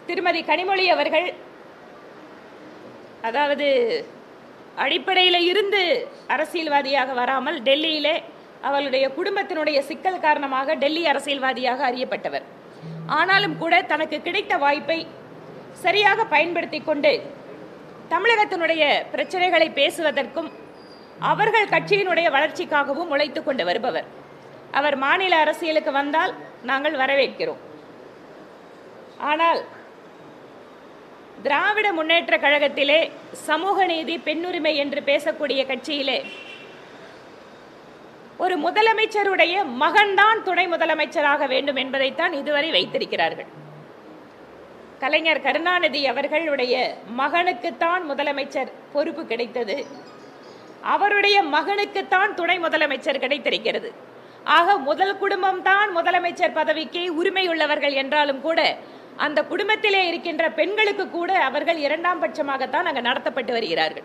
திருமதி கனிமொழி அவர்கள் அதாவது அடிப்படையில் இருந்து அரசியல்வாதியாக வராமல் டெல்லியிலே அவளுடைய குடும்பத்தினுடைய சிக்கல் காரணமாக டெல்லி அரசியல்வாதியாக அறியப்பட்டவர். ஆனாலும் கூட தனக்கு கிடைத்த வாய்ப்பை சரியாக பயன்படுத்தி கொண்டு தமிழகத்தினுடைய பிரச்சனைகளை பேசுவதற்கும் அவர்கள் கட்சியினுடைய வளர்ச்சிக்காகவும் உழைத்து கொண்டு வருபவர். அவர் மாநில அரசியலுக்கு வந்தால் நாங்கள் வரவேற்கிறோம். ஆனால் திராவிட முன்னேற்ற கழகத்திலே சமூக நீதி, பெண்ணுரிமை என்று பேசக்கூடிய கட்சியிலே ஒரு முதலமைச்சருடைய மகன்தான் துணை முதலமைச்சராக வேண்டும் என்பதைத்தான் இதுவரை வைத்திருக்கிறார்கள். கலைஞர் கருணாநிதி அவர்களுடைய மகனுக்குத்தான் முதலமைச்சர் பொறுப்பு கிடைத்தது, அவருடைய மகனுக்குத்தான் துணை முதலமைச்சர் கிடைத்திருக்கிறது. ஆக முதல் குடும்பம் தான் முதலமைச்சர் பதவிக்கு உரிமையுள்ளவர்கள் என்றாலும் கூட அந்த குடும்பத்திலே இருக்கின்ற பெண்களுக்கு கூட அவர்கள் இரண்டாம் பட்சமாகத்தான் அங்கு நடத்தப்பட்டு வருகிறார்கள்.